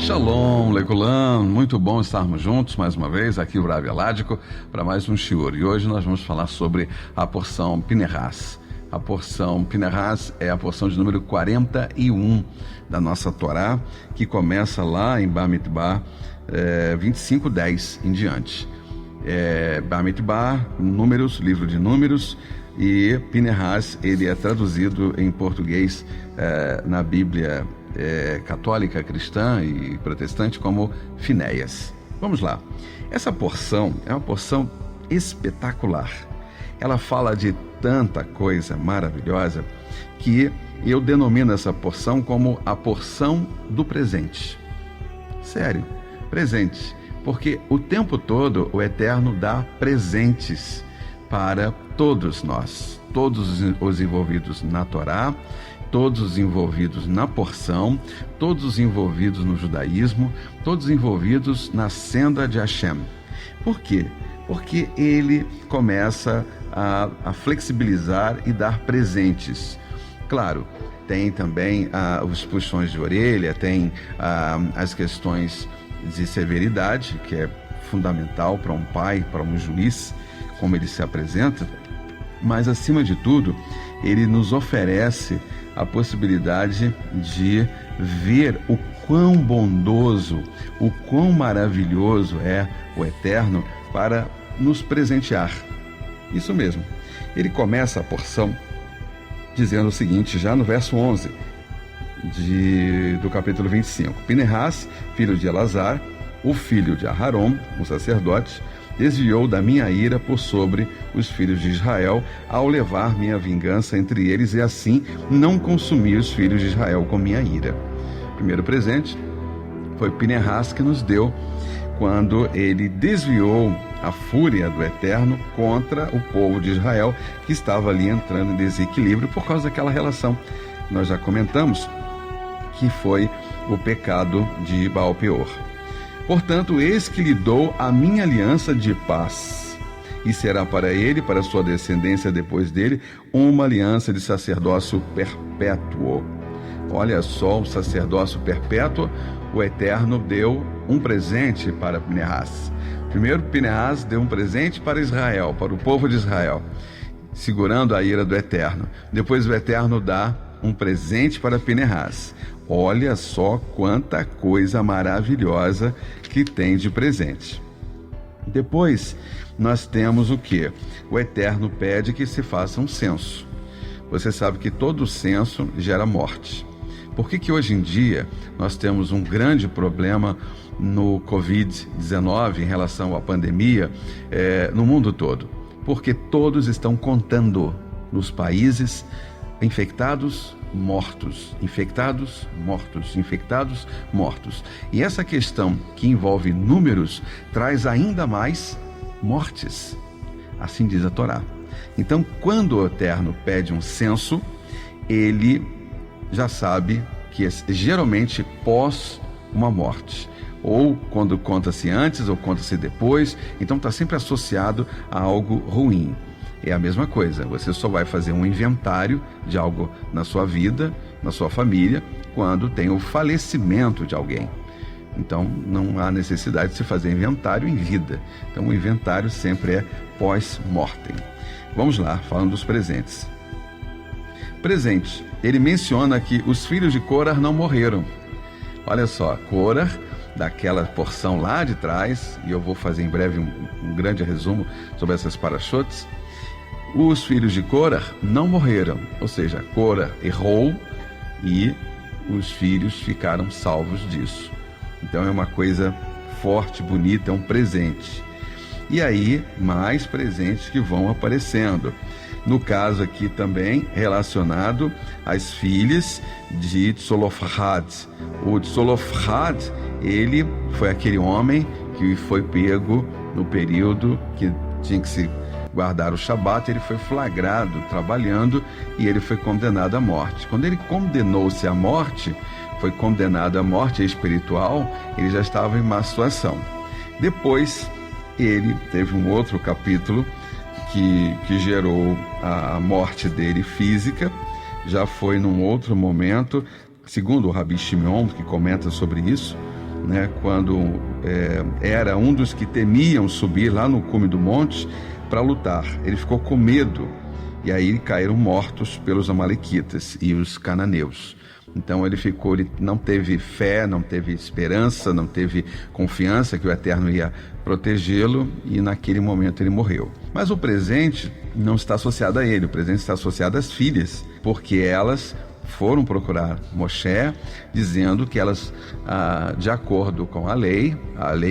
Shalom, Leculam, muito bom estarmos juntos mais uma vez, aqui o Rav Eládico, para mais um shiur. E hoje nós vamos falar sobre a porção Pinehas. A porção Pinehas é a porção de número 41 da nossa Torá, que começa lá em Bamidbar 25:10 em diante. Bamidbar, Números, livro de Números, e Pinehas, ele é traduzido em português na Bíblia católica, cristã e protestante como Finéias. Vamos lá. Essa porção é uma porção espetacular. Ela fala de tanta coisa maravilhosa que eu denomino essa porção como a porção do presente. Sério, presente. Porque o tempo todo o Eterno dá presentes para todos nós, todos os envolvidos na Torá, todos os envolvidos na porção, todos os envolvidos no judaísmo, todos envolvidos na senda de Hashem. Por quê? Porque ele começa a flexibilizar e dar presentes. Claro, tem também os puxões de orelha, tem as questões de severidade, que é fundamental para um pai, para um juiz, como ele se apresenta, mas acima de tudo, ele nos oferece a possibilidade de ver o quão bondoso, o quão maravilhoso é o Eterno para nos presentear. Isso mesmo. Ele começa a porção dizendo o seguinte, já no verso 11 do capítulo 25. Pinehas, filho de Elazar, o filho de Aharon, um sacerdote, desviou da minha ira por sobre os filhos de Israel, ao levar minha vingança entre eles, e assim não consumi os filhos de Israel com minha ira. O primeiro presente foi Pinehas que nos deu quando ele desviou a fúria do Eterno contra o povo de Israel, que estava ali entrando em desequilíbrio por causa daquela relação. Nós já comentamos que foi o pecado de Baal Peor. Portanto, eis que lhe dou a minha aliança de paz, e será para ele, para sua descendência depois dele, uma aliança de sacerdócio perpétuo. Olha só, o sacerdócio perpétuo, o Eterno deu um presente para Pinehas. Primeiro, Pinehas deu um presente para Israel, para o povo de Israel, segurando a ira do Eterno. Depois o Eterno dá um presente para Pinehas. Olha só quanta coisa maravilhosa que tem de presente. Depois, nós temos o quê? O Eterno pede que se faça um censo. Você sabe que todo censo gera morte. Por que hoje em dia nós temos um grande problema no Covid-19 em relação à pandemia no mundo todo? Porque todos estão contando nos países infectados, mortos, infectados, mortos, infectados, mortos. E essa questão que envolve números traz ainda mais mortes. Assim diz a Torá. Então, quando o Eterno pede um censo, ele já sabe que é geralmente pós uma morte. Ou quando conta-se antes ou conta-se depois. Então está sempre associado a algo ruim. É a mesma coisa, você só vai fazer um inventário de algo na sua vida, na sua família, quando tem o falecimento de alguém. Então, não há necessidade de se fazer inventário em vida. Então, o inventário sempre é pós-mortem. Vamos lá, falando dos presentes. Presente, ele menciona que os filhos de Corah não morreram. Olha só, Corah, daquela porção lá de trás, e eu vou fazer em breve um grande resumo sobre essas parashotes. Os filhos de Corah não morreram, ou seja, Corah errou e os filhos ficaram salvos disso. Então é uma coisa forte, bonita, é um presente. E aí, mais presentes que vão aparecendo. No caso aqui também relacionado às filhas de Tzolofhad. O Tzolofhad, ele foi aquele homem que foi pego no período que tinha que se guardar o Shabat. Ele foi flagrado trabalhando e ele foi condenado à morte. Quando ele condenou-se à morte, foi condenado à morte espiritual, ele já estava em má situação. Depois, ele teve um outro capítulo que gerou a morte dele física, já foi num outro momento, segundo o Rabi Shimeon, que comenta sobre isso, né, quando era um dos que temiam subir lá no cume do monte para lutar. Ele ficou com medo, e aí caíram mortos pelos amalequitas e os cananeus. Então ele não teve fé, não teve esperança, não teve confiança que o Eterno ia protegê-lo, e naquele momento ele morreu. Mas o presente não está associado a ele, o presente está associado às filhas, porque elas foram procurar Moshe, dizendo que elas, de acordo com a lei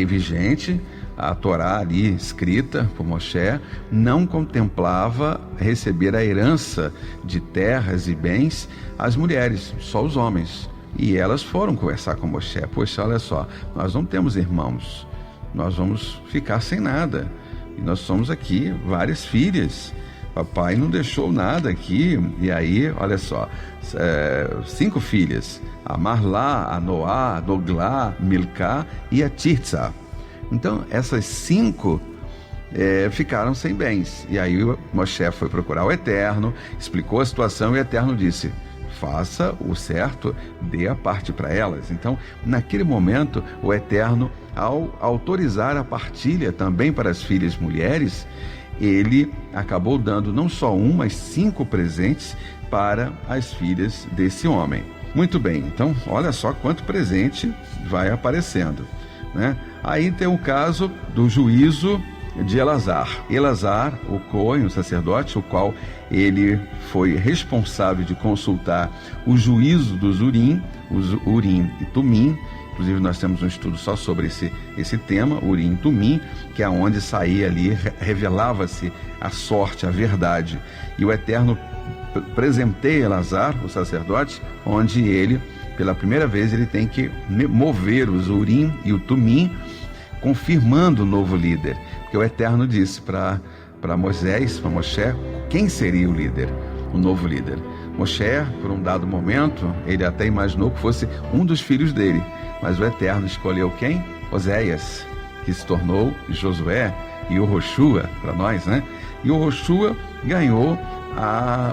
vigente, a Torá ali escrita por Moshe, não contemplava receber a herança de terras e bens às mulheres, só os homens. E elas foram conversar com Moshe: poxa, olha só, nós não temos irmãos, nós vamos ficar sem nada, e nós somos aqui várias filhas, papai não deixou nada aqui. E aí, olha só, 5 filhas, a Marlá, a Noá, a Doglá, Milcá e a Tirza. Então essas 5 ficaram sem bens. E aí o Moshe foi procurar o Eterno, explicou a situação, e o Eterno disse: faça o certo, dê a parte para elas. Então, naquele momento, o Eterno, ao autorizar a partilha também para as filhas mulheres, ele acabou dando não só mas 5 presentes para as filhas desse homem. Muito bem, então olha só quanto presente vai aparecendo, né? Aí tem o caso do juízo de Elazar. Elazar, o Cohen, o sacerdote, o qual ele foi responsável de consultar o juízo dos Urim, os Urim e Tumim. Inclusive nós temos um estudo só sobre esse tema, Urim e Tumim, que é onde saía ali, revelava-se a sorte, a verdade. E o Eterno presenteia Elazar, o sacerdote, onde ele, pela primeira vez, ele tem que mover os Urim e o Tumim, confirmando o novo líder. Porque o Eterno disse para Moisés, para Moshe, quem seria o líder, o novo líder. Moshe, por um dado momento, ele até imaginou que fosse um dos filhos dele, mas o Eterno escolheu quem? Oséias, que se tornou Josué, e Yehoshua, para nós, né? E Yehoshua ganhou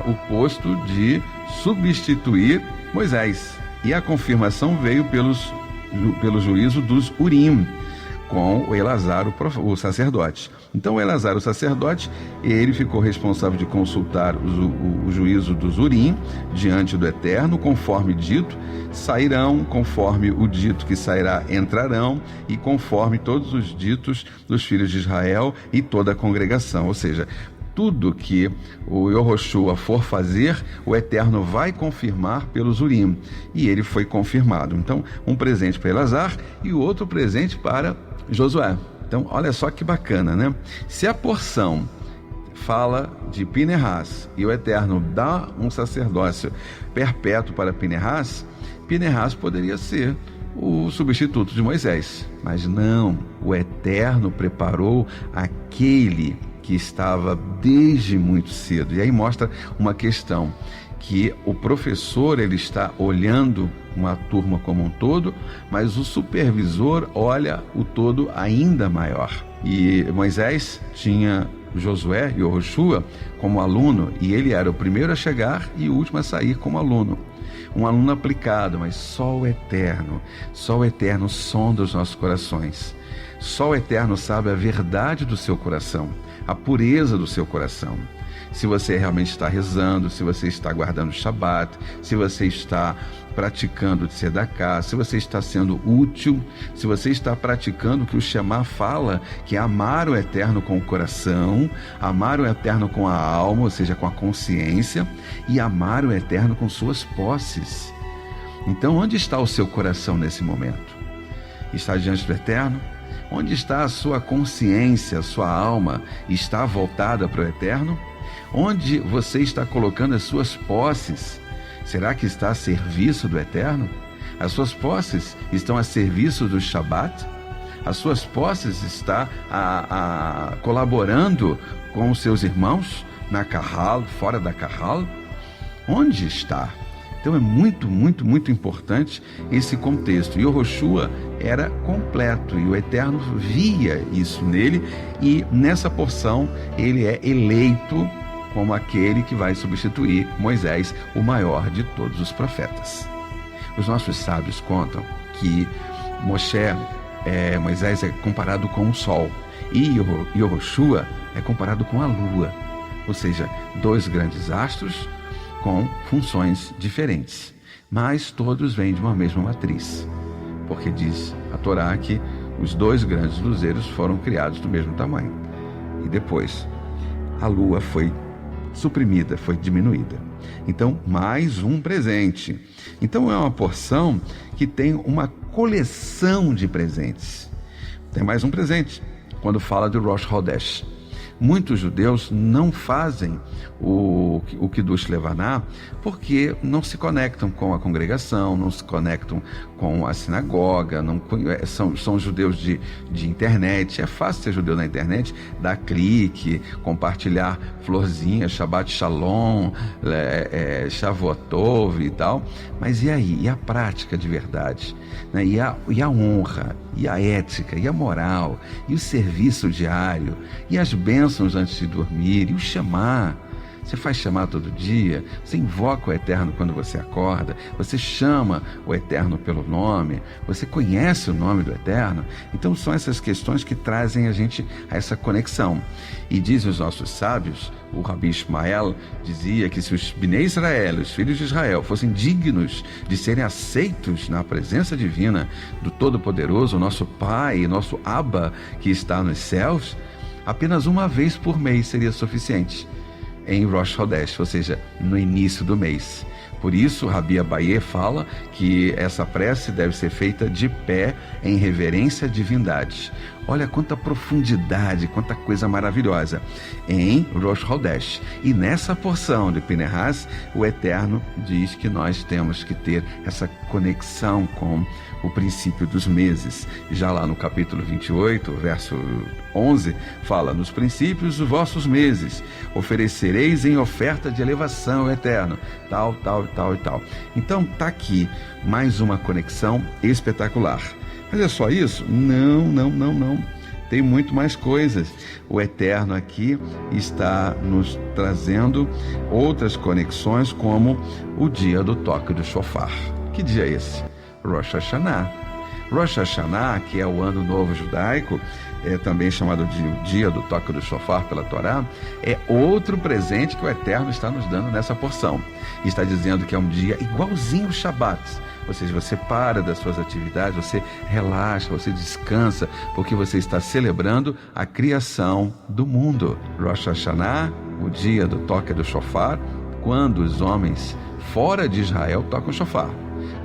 o posto de substituir Moisés. E a confirmação veio pelo juízo dos Urim, com o Elazar, o sacerdote. Então o Elazar, o sacerdote, ele ficou responsável de consultar o juízo dos Urim diante do Eterno, conforme dito, sairão, conforme o dito que sairá, entrarão, e conforme todos os ditos dos filhos de Israel e toda a congregação. Ou seja, tudo que o Yehoshua for fazer, o Eterno vai confirmar pelos Urim. E ele foi confirmado. Então, um presente para Elazar e o outro presente para Josué. Então, olha só que bacana, né? Se a porção fala de Pinehas e o Eterno dá um sacerdócio perpétuo para Pinehas, Pinehas poderia ser o substituto de Moisés. Mas não, o Eterno preparou aquele que estava desde muito cedo. E aí mostra uma questão, que o professor, ele está olhando uma turma como um todo, mas o supervisor olha o todo ainda maior. E Moisés tinha Josué e Yehoshua como aluno, e ele era o primeiro a chegar e o último a sair como aluno. Um aluno aplicado, mas só o Eterno sonda os nossos corações. Só o Eterno sabe a verdade do seu coração, a pureza do seu coração. Se você realmente está rezando, se você está guardando o Shabat, se você está praticando o Tzedaká, se você está sendo útil, se você está praticando o que o Shema fala, que é amar o Eterno com o coração, amar o Eterno com a alma, ou seja, com a consciência, e amar o Eterno com suas posses. Então, onde está o seu coração nesse momento? Está diante do Eterno? Onde está a sua consciência, a sua alma? Está voltada para o Eterno? Onde você está colocando as suas posses? Será que está a serviço do Eterno? As suas posses estão a serviço do Shabat? As suas posses estão colaborando com os seus irmãos na Kahal, fora da Kahal? Onde está? Então é muito, muito, muito importante esse contexto. E o Yehoshua era completo, e o Eterno via isso nele, e nessa porção ele é eleito como aquele que vai substituir Moisés, o maior de todos os profetas. Os nossos sábios contam que Moisés é comparado com o sol, e Yoshua é comparado com a lua, ou seja, dois grandes astros com funções diferentes, mas todos vêm de uma mesma matriz, porque diz a Torá que os dois grandes luzeiros foram criados do mesmo tamanho, e depois a lua foi suprimida, foi diminuída. Então, mais um presente. Então, é uma porção que tem uma coleção de presentes. Tem mais um presente, quando fala de Rosh Hodesh. Muitos judeus não fazem o Kiddush Levaná porque não se conectam com a congregação, não se conectam com a sinagoga, são judeus de internet. É fácil ser judeu na internet, dar clique, compartilhar florzinhas, Shabbat Shalom, Shavuot Tov e tal. Mas e aí? E a prática de verdade? Né? E a honra? E a ética? E a moral? E o serviço diário? E as bênçãos antes de dormir? E o chamar? Você faz chamar todo dia, você invoca o Eterno quando você acorda, você chama o Eterno pelo nome, você conhece o nome do Eterno. Então são essas questões que trazem a gente a essa conexão. E dizem os nossos sábios, o Rabi Ishmael dizia que se os Bnei Israel, os filhos de Israel, fossem dignos de serem aceitos na presença divina do Todo-Poderoso, nosso Pai, nosso Abba que está nos céus, apenas uma vez por mês seria suficiente em Rosh Hodesh, ou seja, no início do mês. Por isso, Rabi Abaye fala que essa prece deve ser feita de pé, em reverência à divindade. Olha quanta profundidade, quanta coisa maravilhosa em Rosh Hodesh. E nessa porção de Pinehas, o Eterno diz que nós temos que ter essa conexão com o princípio dos meses. Já lá no capítulo 28, verso 11, fala: nos princípios dos vossos meses oferecereis em oferta de elevação ao Eterno, tal, tal e tal e tal. Então está aqui mais uma conexão espetacular. Mas é só isso? Não. Tem muito mais coisas. O Eterno aqui está nos trazendo outras conexões, como o dia do toque do shofar. Que dia é esse? Rosh Hashanah. Rosh Hashanah, que é o ano novo judaico, é também chamado de o dia do toque do shofar pela Torá, é outro presente que o Eterno está nos dando nessa porção. E está dizendo que é um dia igualzinho o Shabat. Ou seja, você para das suas atividades, você relaxa, você descansa, porque você está celebrando a criação do mundo. Rosh Hashanah, o dia do toque do shofar, quando os homens fora de Israel tocam shofar.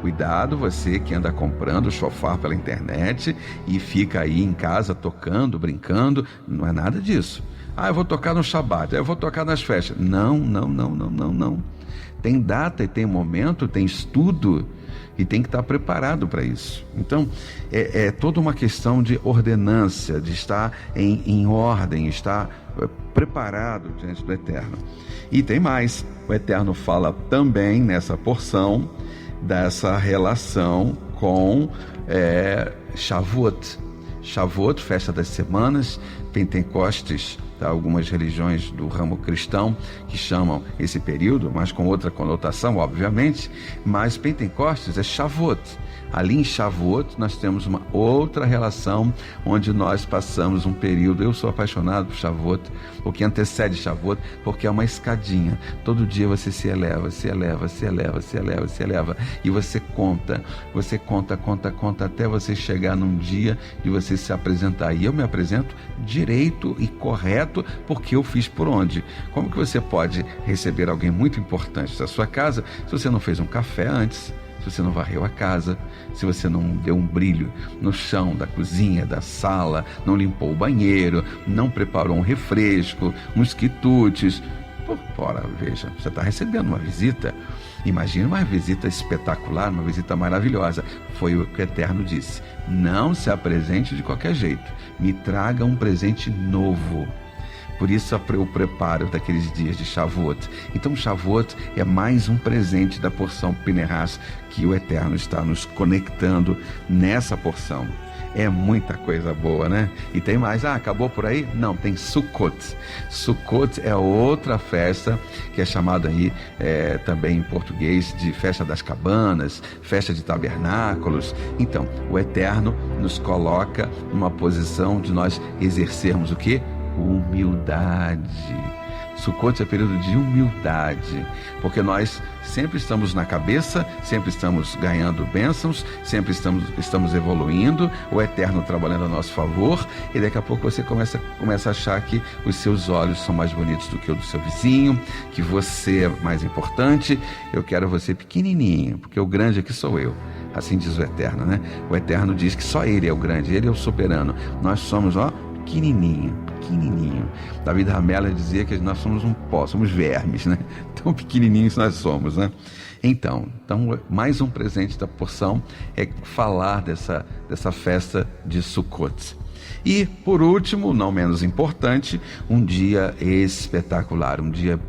Cuidado você que anda comprando shofar pela internet e fica aí em casa tocando, brincando. Não é nada disso. Eu vou tocar no Shabat, eu vou tocar nas festas. Não. Tem data e tem momento, tem estudo e tem que estar preparado para isso. Então, é toda uma questão de ordenância, de estar em ordem, estar preparado diante do Eterno. E tem mais. O Eterno fala também nessa porção dessa relação com Shavuot. Shavuot, festa das semanas, Pentecostes, algumas religiões do ramo cristão que chamam esse período, mas com outra conotação, obviamente, mas Pentecostes é Shavuot. Ali em Shavuot nós temos uma outra relação, onde nós passamos um período. Eu sou apaixonado por Shavuot, o que antecede Shavuot, porque é uma escadinha. Todo dia você se eleva, e você conta, até você chegar num dia de você se apresentar. E eu me apresento direito e correto, porque eu fiz por onde? Como que você pode receber alguém muito importante da sua casa se você não fez um café antes, se você não varreu a casa, se você não deu um brilho no chão da cozinha, da sala, não limpou o banheiro, não preparou um refresco, uns quitutes? Veja, você está recebendo uma visita. Imagina uma visita espetacular, uma visita maravilhosa. Foi o que o Eterno disse: não se apresente de qualquer jeito, me traga um presente novo. Por isso o preparo daqueles dias de Shavuot. Então Shavuot é mais um presente da porção Pinehas que o Eterno está nos conectando nessa porção. É muita coisa boa, né? E tem mais. Acabou por aí? Não, tem Sukkot. Sukkot é outra festa que é chamada aí também em português de festa das cabanas, festa de tabernáculos. Então, o Eterno nos coloca numa posição de nós exercermos o quê? Humildade. Sukkot é período de humildade, porque nós sempre estamos na cabeça, sempre estamos ganhando bênçãos, sempre estamos evoluindo, o Eterno trabalhando a nosso favor, e daqui a pouco você começa a achar que os seus olhos são mais bonitos do que o do seu vizinho, que você é mais importante. Eu quero você pequenininho, porque o grande aqui sou eu. Assim diz o Eterno, né? O Eterno diz que só Ele é o grande, Ele é o soberano. Nós somos, pequenininho. David Ramela dizia que nós somos um pó, somos vermes, né? Tão pequenininhos nós somos, né? Então, mais um presente da porção é falar dessa festa de Sukkot. E, por último, não menos importante, um dia espetacular, um dia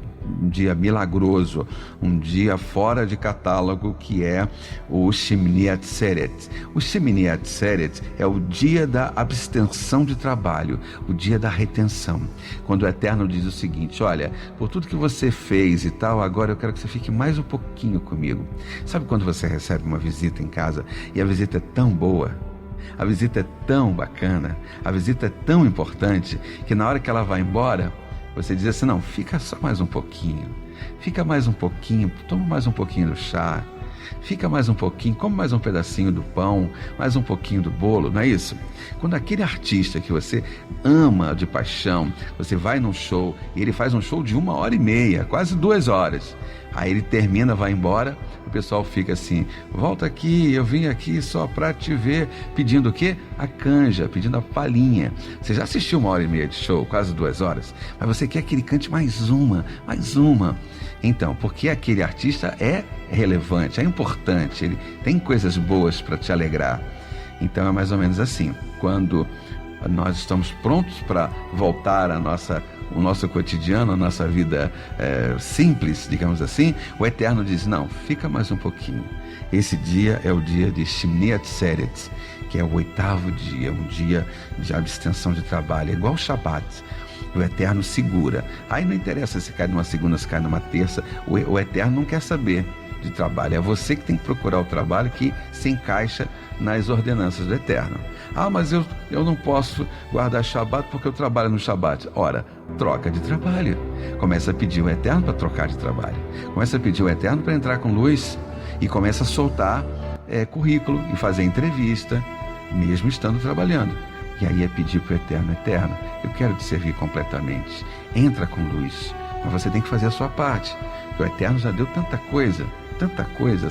milagroso, um dia fora de catálogo, que é o Shemini Atzeret. O Shemini Atzeret é o dia da abstenção de trabalho, o dia da retenção, quando o Eterno diz o seguinte: olha, por tudo que você fez e tal, agora eu quero que você fique mais um pouquinho comigo. Sabe quando você recebe uma visita em casa e a visita é tão boa, a visita é tão bacana, a visita é tão importante, que na hora que ela vai embora, você diz assim: não, fica só mais um pouquinho, toma mais um pouquinho do chá, fica mais um pouquinho, come mais um pedacinho do pão, mais um pouquinho do bolo, não é isso? Quando aquele artista que você ama de paixão, você vai num show, e ele faz um show de 1h30, quase 2 horas, aí ele termina, vai embora, o pessoal fica assim: volta aqui, eu vim aqui só para te ver, pedindo o quê? A canja, pedindo a palhinha. Você já assistiu 1h30 de show, quase 2 horas, mas você quer que ele cante mais uma. Então, porque aquele artista é relevante, é importante, ele tem coisas boas para te alegrar. Então é mais ou menos assim, quando nós estamos prontos para voltar o nosso cotidiano, a nossa vida simples, digamos assim, o Eterno diz: não, fica mais um pouquinho. Esse dia é o dia de Shemini Atzeret, que é o 8º dia, um dia de abstenção de trabalho, é igual o Shabat. O Eterno segura. Aí não interessa se cai numa segunda, se cai numa terça, o Eterno não quer saber de trabalho. É você que tem que procurar o trabalho que se encaixa nas ordenanças do Eterno. Mas eu não posso guardar Shabat porque eu trabalho no Shabat. Ora, troca de trabalho. Começa a pedir o Eterno para trocar de trabalho. Começa a pedir o Eterno para entrar com luz e começa a soltar currículo e fazer entrevista, mesmo estando trabalhando. E aí é pedir para o Eterno: Eterno, eu quero te servir completamente. Entra com luz. Mas você tem que fazer a sua parte. Porque o Eterno já deu tanta coisa,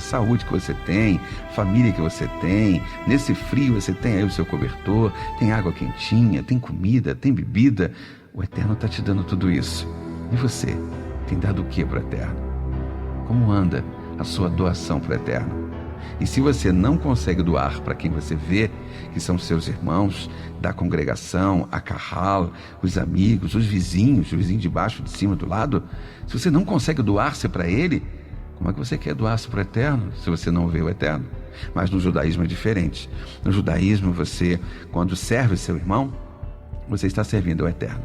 saúde que você tem, família que você tem, nesse frio você tem aí o seu cobertor, tem água quentinha, tem comida, tem bebida. O Eterno está te dando tudo isso. E você tem dado o que para o Eterno? Como anda a sua doação para o Eterno? E se você não consegue doar para quem você vê, que são seus irmãos da congregação, a Kahal, os amigos, os vizinhos, o vizinho de baixo, de cima, do lado, se você não consegue doar-se para ele, como é que você quer doar-se para o Eterno, se você não vê o Eterno? Mas no judaísmo é diferente. No judaísmo, você, quando serve seu irmão, você está servindo ao Eterno.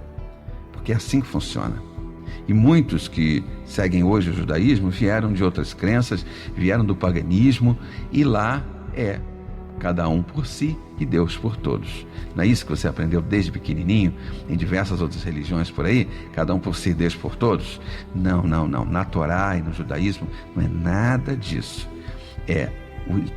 Porque é assim que funciona. E muitos que seguem hoje o judaísmo vieram de outras crenças, vieram do paganismo, e lá é cada um por si e Deus por todos. Não é isso que você aprendeu desde pequenininho, em diversas outras religiões por aí? Cada um por si, Deus por todos? Não. Na Torá e no judaísmo não é nada disso.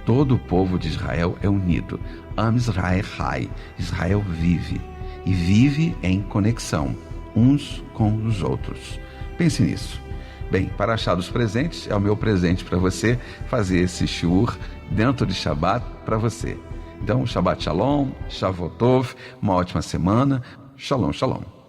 Todo o povo de Israel é unido. Am Israel Chai. Israel vive. E vive em conexão uns com os outros. Pense nisso. Bem, para achar dos presentes, é o meu presente para você fazer esse shiur dentro de Shabbat para você. Então, Shabbat Shalom, Shavuot Tov, uma ótima semana. Shalom, shalom.